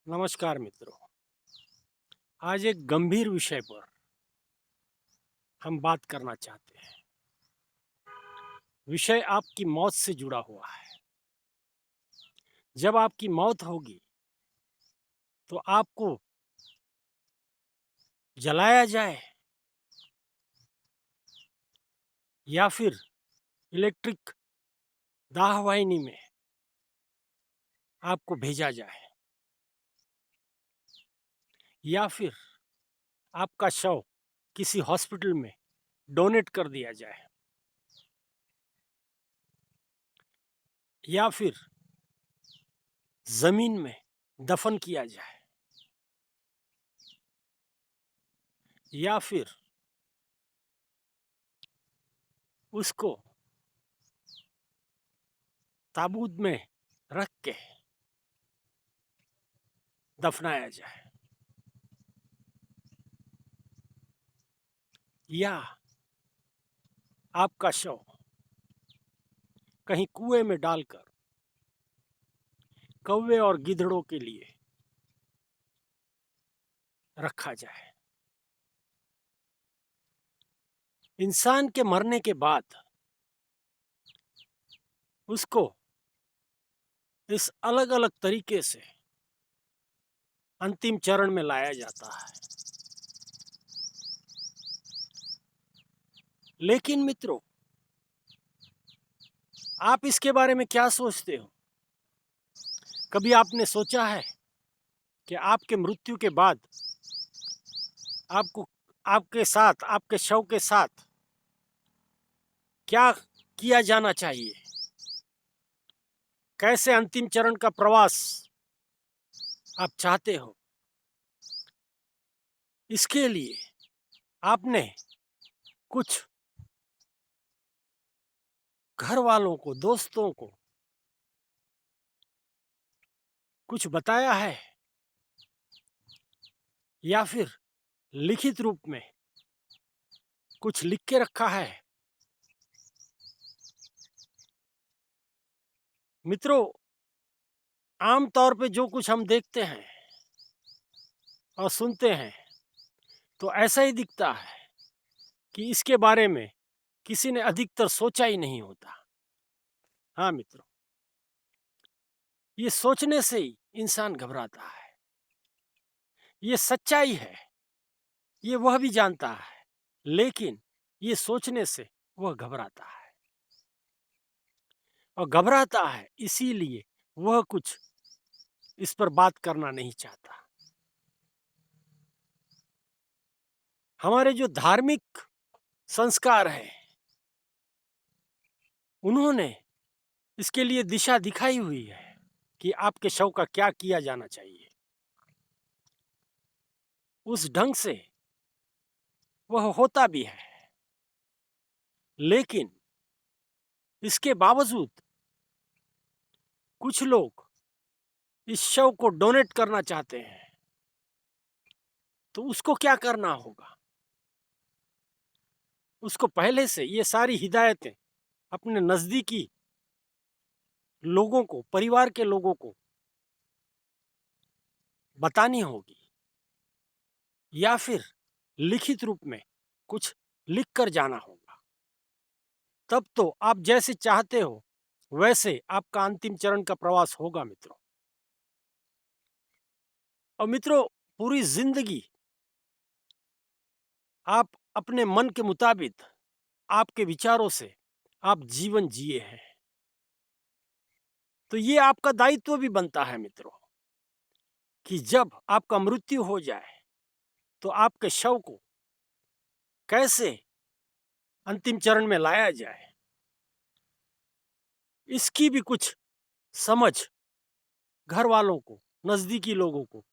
नमस्कार मित्रों। आज एक गंभीर विषय पर हम बात करना चाहते हैं। विषय आपकी मौत से जुड़ा हुआ है। जब आपकी मौत होगी तो आपको जलाया जाए या फिर इलेक्ट्रिक दाह वाहिनी में आपको भेजा जाए या फिर आपका शव किसी हॉस्पिटल में डोनेट कर दिया जाए या फिर जमीन में दफन किया जाए या फिर उसको ताबूत में रख के दफनाया जाए या आपका शव कहीं कुएं में डालकर कौवे और गिद्धड़ों के लिए रखा जाए। इंसान के मरने के बाद उसको इस अलग अलग तरीके से अंतिम चरण में लाया जाता है। लेकिन मित्रों, आप इसके बारे में क्या सोचते हो? कभी आपने सोचा है कि आपके मृत्यु के बाद आपको आपके साथ आपके शव के साथ क्या किया जाना चाहिए? कैसे अंतिम चरण का प्रवास आप चाहते हो? इसके लिए आपने कुछ घर वालों को, दोस्तों को कुछ बताया है या फिर लिखित रूप में कुछ लिख के रखा है? मित्रों, आम तौर पे जो कुछ हम देखते हैं और सुनते हैं तो ऐसा ही दिखता है कि इसके बारे में किसी ने अधिकतर सोचा ही नहीं होता। हाँ मित्रों, ये सोचने से ही इंसान घबराता है। ये सच्चाई है, ये वह भी जानता है, लेकिन ये सोचने से वह घबराता है और घबराता है इसीलिए वह कुछ इस पर बात करना नहीं चाहता। हमारे जो धार्मिक संस्कार हैं, उन्होंने इसके लिए दिशा दिखाई हुई है कि आपके शव का क्या किया जाना चाहिए। उस ढंग से वह होता भी है, लेकिन इसके बावजूद कुछ लोग इस शव को डोनेट करना चाहते हैं, तो उसको क्या करना होगा? उसको पहले से ये सारी हिदायतें अपने नज़दीकी लोगों को, परिवार के लोगों को बतानी होगी या फिर लिखित रूप में कुछ लिख कर जाना होगा। तब तो आप जैसे चाहते हो वैसे आपका अंतिम चरण का प्रवास होगा मित्रों। और मित्रों, पूरी जिंदगी आप अपने मन के मुताबिक, आपके विचारों से आप जीवन जिए हैं, तो ये आपका दायित्व भी बनता है मित्रों कि जब आपका मृत्यु हो जाए तो आपके शव को कैसे अंतिम चरण में लाया जाए, इसकी भी कुछ समझ घर वालों को, नजदीकी लोगों को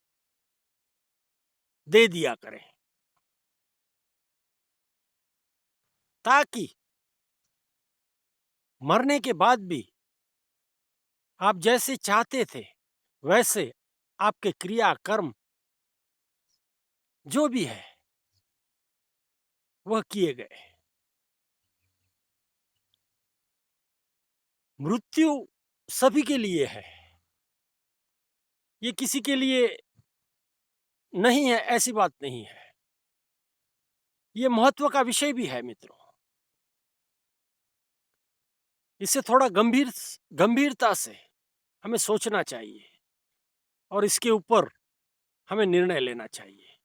दे दिया करें, ताकि मरने के बाद भी आप जैसे चाहते थे वैसे आपके क्रिया कर्म जो भी है वह किए गए। मृत्यु सभी के लिए है, ये किसी के लिए नहीं है, ऐसी बात नहीं है। ये महत्व का विषय भी है मित्रों। इसे थोड़ा गंभीरता से हमें सोचना चाहिए और इसके ऊपर हमें निर्णय लेना चाहिए।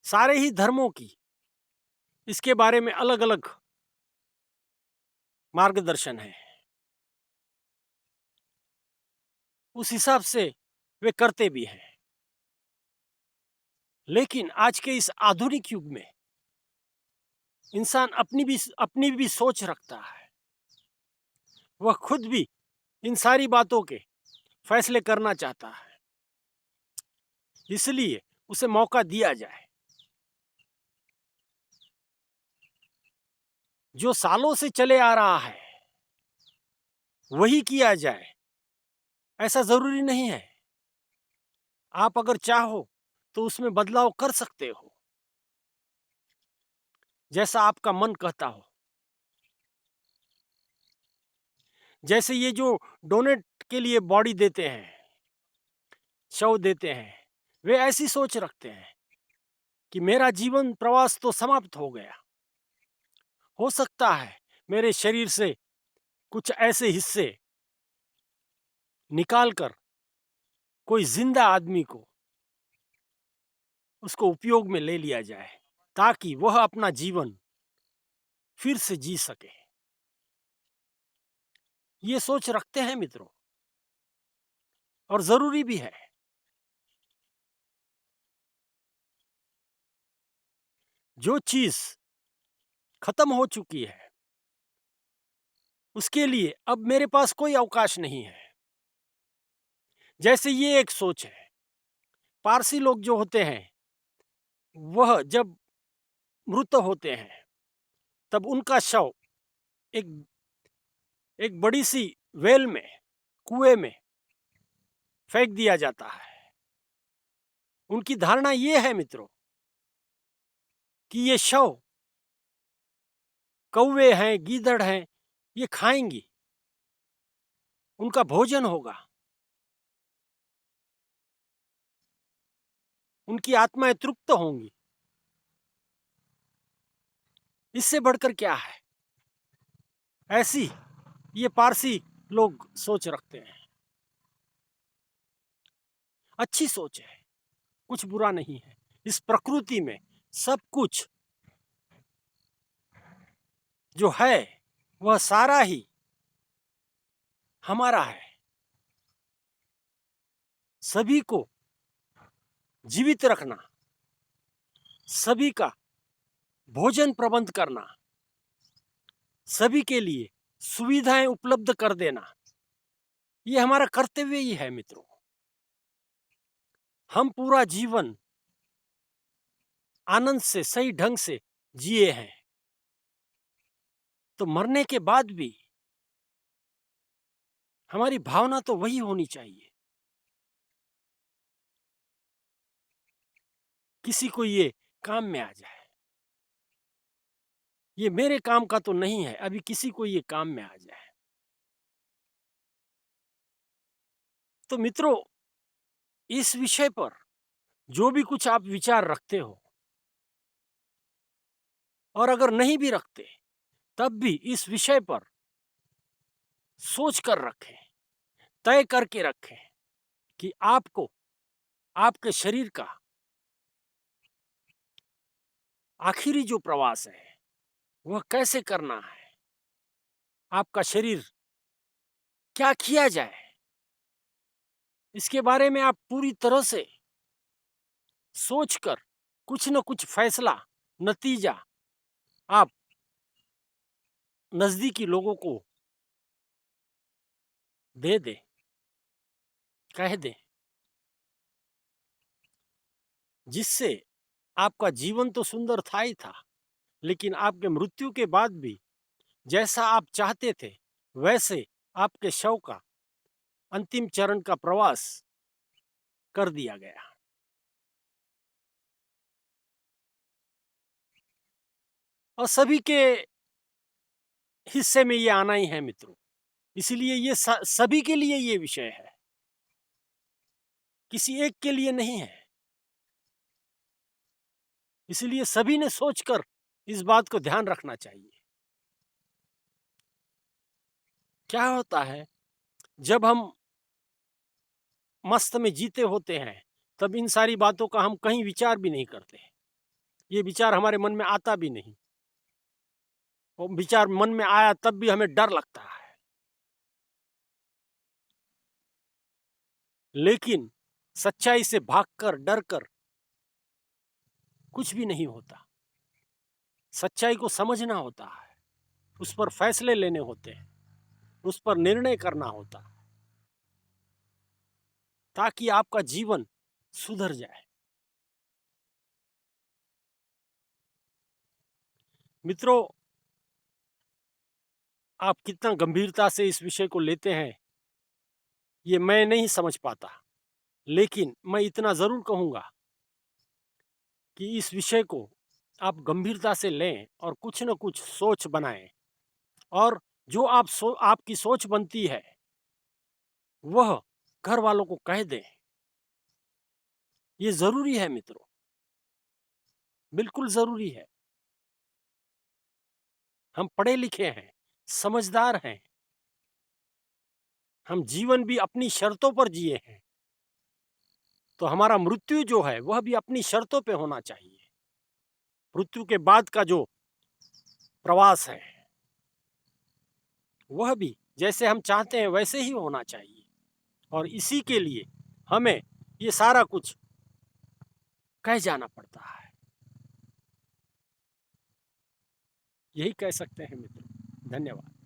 सारे ही धर्मों की इसके बारे में अलग अलग मार्गदर्शन है, उस हिसाब से वे करते भी हैं। लेकिन आज के इस आधुनिक युग में इंसान अपनी भी सोच रखता है। वह खुद भी इन सारी बातों के फैसले करना चाहता है, इसलिए उसे मौका दिया जाए। जो सालों से चले आ रहा है वही किया जाए, ऐसा जरूरी नहीं है। आप अगर चाहो तो उसमें बदलाव कर सकते हो, जैसा आपका मन कहता हो। जैसे ये जो डोनेट के लिए बॉडी देते हैं, शव देते हैं, वे ऐसी सोच रखते हैं कि मेरा जीवन प्रवास तो समाप्त हो गया, हो सकता है मेरे शरीर से कुछ ऐसे हिस्से निकाल कर कोई जिंदा आदमी को उसको उपयोग में ले लिया जाए, ताकि वह अपना जीवन फिर से जी सके। ये सोच रखते हैं मित्रों, और जरूरी भी है। जो चीज खत्म हो चुकी है उसके लिए अब मेरे पास कोई अवकाश नहीं है। जैसे ये एक सोच है। पारसी लोग जो होते हैं वह जब मृत होते हैं तब उनका शव एक एक बड़ी सी वेल में, कुएं में फेंक दिया जाता है। उनकी धारणा ये है मित्रों कि ये शव कौवे हैं, गीदड़ हैं, ये खाएंगी, उनका भोजन होगा, उनकी आत्माएं तृप्त होंगी। इससे बढ़कर क्या है? ऐसी ये पारसी लोग सोच रखते हैं। अच्छी सोच है, कुछ बुरा नहीं है। इस प्रकृति में सब कुछ जो है वह सारा ही हमारा है। सभी को जीवित रखना, सभी का भोजन प्रबंध करना, सभी के लिए सुविधाएं उपलब्ध कर देना, ये हमारा कर्तव्य ही है मित्रों। हम पूरा जीवन आनंद से, सही ढंग से जिए हैं, तो मरने के बाद भी हमारी भावना तो वही होनी चाहिए। किसी को ये काम में आ जाए, ये मेरे काम का तो नहीं है, अभी किसी को ये काम में आ जाए। तो मित्रों, इस विषय पर जो भी कुछ आप विचार रखते हो, और अगर नहीं भी रखते तब भी इस विषय पर सोच कर रखें, तय करके रखें कि आपको आपके शरीर का आखिरी जो प्रवास है वह कैसे करना है। आपका शरीर क्या किया जाए, इसके बारे में आप पूरी तरह से सोचकर कुछ न कुछ फैसला, नतीजा आप नजदीकी लोगों को दे दे, कह दे, जिससे आपका जीवन तो सुंदर था ही था, लेकिन आपके मृत्यु के बाद भी जैसा आप चाहते थे वैसे आपके शव का अंतिम चरण का प्रवास कर दिया गया। और सभी के हिस्से में ये आना ही है मित्रों। इसलिए ये सभी के लिए ये विषय है, किसी एक के लिए नहीं है। इसलिए सभी ने सोचकर इस बात को ध्यान रखना चाहिए। क्या होता है, जब हम मस्त में जीते होते हैं, तब इन सारी बातों का हम कहीं विचार भी नहीं करते। ये विचार हमारे मन में आता भी नहीं। वो विचार मन में आया तब भी हमें डर लगता है। लेकिन सच्चाई से भागकर, डरकर कुछ भी नहीं होता। सच्चाई को समझना होता है, उस पर फैसले लेने होते हैं, उस पर निर्णय करना होता है, ताकि आपका जीवन सुधर जाए। मित्रों, आप कितना गंभीरता से इस विषय को लेते हैं, ये मैं नहीं समझ पाता। लेकिन मैं इतना जरूर कहूंगा कि इस विषय को आप गंभीरता से लें और कुछ न कुछ सोच बनाएं। और जो आपकी सोच बनती है, वह घर वालों को कह दें। ये जरूरी है मित्रों, बिल्कुल जरूरी है। हम पढ़े लिखे हैं, समझदार हैं, हम जीवन भी अपनी शर्तों पर जिए हैं, तो हमारा मृत्यु जो है वह भी अपनी शर्तों पे होना चाहिए। मृत्यु के बाद का जो प्रवास है, वह भी जैसे हम चाहते हैं वैसे ही होना चाहिए। और इसी के लिए हमें ये सारा कुछ कह जाना पड़ता है। यही कह सकते हैं मित्रों। धन्यवाद।